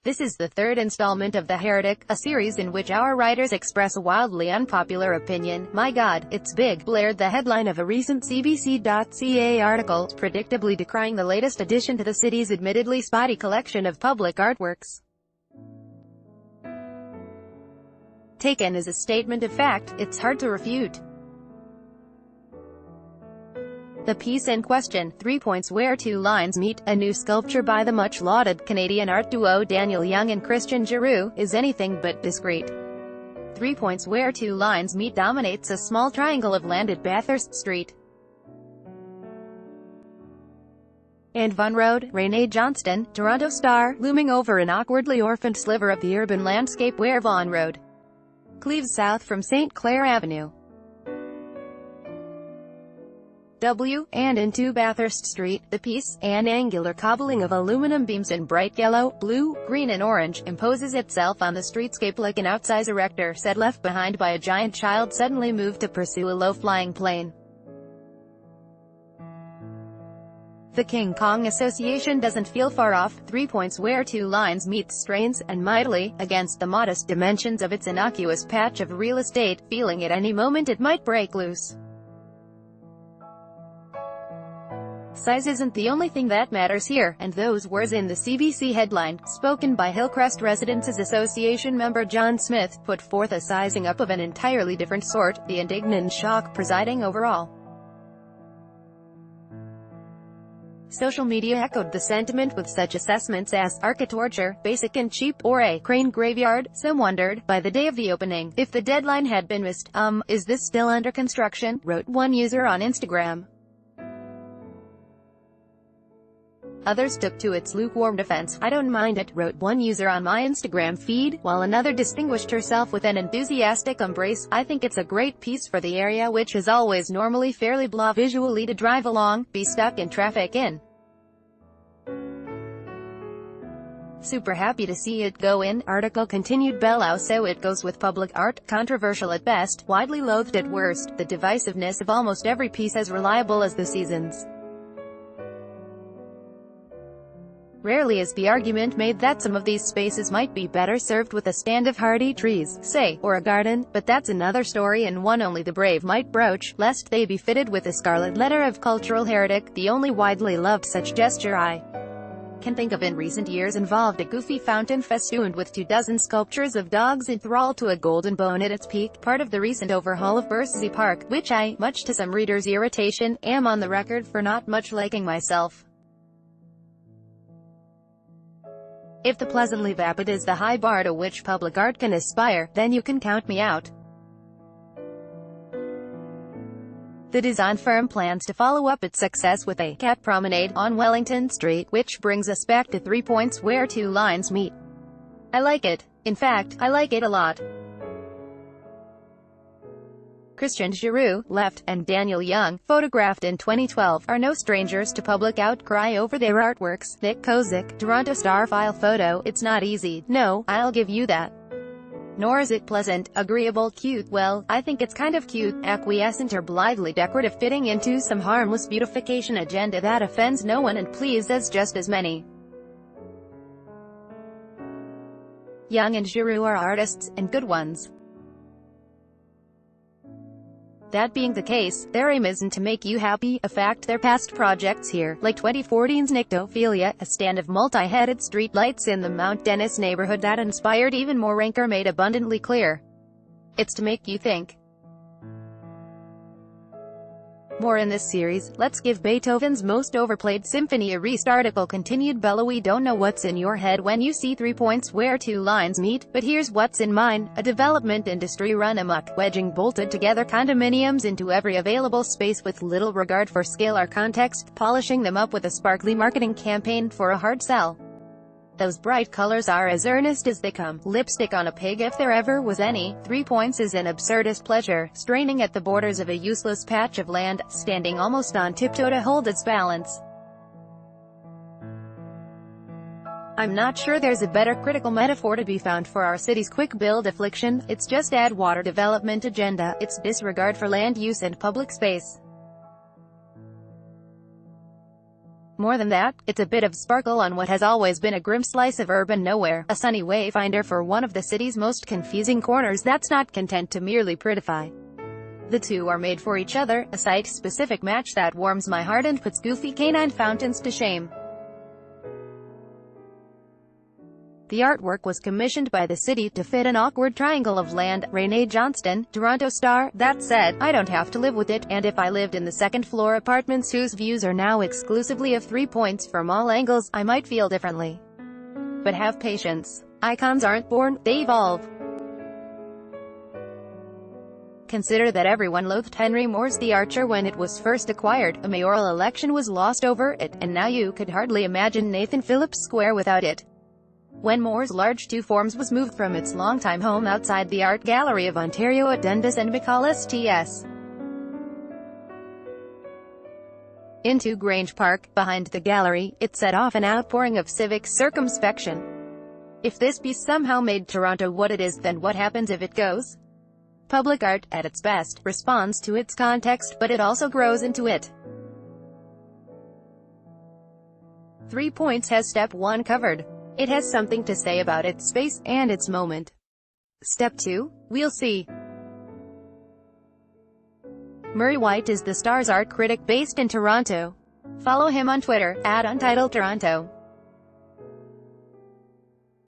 This is the third installment of The Heretic, a series in which our writers express a wildly unpopular opinion. My God, it's big, blared the headline of a recent CBC.ca article, predictably decrying the latest addition to the city's admittedly spotty collection of public artworks. Taken as a statement of fact, it's hard to refute. The piece in question, 3 points where two lines meet, a new sculpture by the much-lauded Canadian art duo Daniel Young and Christian Giroux, is anything but discreet. 3 points where two lines meet dominates a small triangle of land at Bathurst Street and Vaughan Road. Renee Johnston, Toronto Star, looming over an awkwardly orphaned sliver of the urban landscape where Vaughan Road cleaves south from St. Clair Avenue and into Bathurst Street. The piece, an angular cobbling of aluminum beams in bright yellow, blue, green and orange, imposes itself on the streetscape like an outsize erector set left behind by a giant child suddenly moved to pursue a low-flying plane. The King Kong Association doesn't feel far off. 3 points where two lines meet strains, and mightily, against the modest dimensions of its innocuous patch of real estate, feeling at any moment it might break loose. Size isn't the only thing that matters here, and those words in the CBC headline, spoken by Hillcrest Residents Association member John Smith, put forth a sizing up of an entirely different sort, the indignant shock presiding over all. Social media echoed the sentiment with such assessments as architorture, basic and cheap, or a crane graveyard. Some wondered, by the day of the opening, if the deadline had been missed. Is this still under construction? Wrote one user on Instagram. Others took to its lukewarm defense. I don't mind it, wrote one user on my Instagram feed, while another distinguished herself with an enthusiastic embrace. I think it's a great piece for the area, which is always normally fairly blah visually to drive along, be stuck in traffic in. Super happy to see it go in. Article continued Bellow. So it goes with public art, controversial at best, widely loathed at worst, the divisiveness of almost every piece as reliable as the seasons. Rarely is the argument made that some of these spaces might be better served with a stand of hardy trees, say, or a garden, but that's another story and one only the brave might broach, lest they be fitted with the scarlet letter of cultural heretic. The only widely loved such gesture I can think of in recent years involved a goofy fountain festooned with 24 sculptures of dogs enthralled to a golden bone at its peak, part of the recent overhaul of Berksea Park, which I, much to some readers' irritation, am on the record for not much liking myself. If the pleasantly vapid is the high bar to which public art can aspire, then you can count me out. The design firm plans to follow up its success with a cat promenade on Wellington Street, which brings us back to 3 points where two lines meet. I like it. In fact, I like it a lot. Christian Giroux, left, and Daniel Young, photographed in 2012, are no strangers to public outcry over their artworks. Nick Kozik, Toronto Star file photo. It's not easy, no, I'll give you that. Nor is it pleasant, agreeable, cute. Well, I think it's kind of cute, acquiescent or blithely decorative, fitting into some harmless beautification agenda that offends no one and pleases just as many. Young and Giroux are artists, and good ones. That being the case, their aim isn't to make you happy, a fact their past projects here, like 2014's Nyctophilia, a stand of multi-headed streetlights in the Mount Dennis neighborhood that inspired even more rancor, made abundantly clear. It's to make you think. More in this series. Let's give Beethoven's most overplayed symphony a rest. Article continued Bellow. We don't know what's in your head when you see 3 points where two lines meet, but here's what's in mine. A development industry run amok, wedging bolted together condominiums into every available space with little regard for scale or context, polishing them up with a sparkly marketing campaign for a hard sell. Those bright colors are as earnest as they come. Lipstick on a pig if there ever was any. 3 points is an absurdist pleasure, straining at the borders of a useless patch of land, standing almost on tiptoe to hold its balance. I'm not sure there's a better critical metaphor to be found for our city's quick-build affliction. It's just add water development agenda, it's disregard for land use and public space. More than that, it's a bit of sparkle on what has always been a grim slice of urban nowhere, a sunny wayfinder for one of the city's most confusing corners that's not content to merely prettify. The two are made for each other, a site-specific match that warms my heart and puts goofy canine fountains to shame. The artwork was commissioned by the city to fit an awkward triangle of land. Renee Johnston, Toronto Star. That said, I don't have to live with it, and if I lived in the second-floor apartments whose views are now exclusively of 3 points from all angles, I might feel differently. But have patience. Icons aren't born, they evolve. Consider that everyone loathed Henry Moore's The Archer when it was first acquired, a mayoral election was lost over it, and now you could hardly imagine Nathan Phillips Square without it. When Moore's large Two Forms was moved from its longtime home outside the Art Gallery of Ontario at Dundas and McCullough Ts. into Grange Park, behind the gallery, it set off an outpouring of civic circumspection. If this piece somehow made Toronto what it is, then what happens if it goes? Public art, at its best, responds to its context, but it also grows into it. 3 Points has Step 1 covered. It has something to say about its space, and its moment. Step 2? We'll see. Murray White is the Star's art critic based in Toronto. Follow him on Twitter, @UntitledToronto.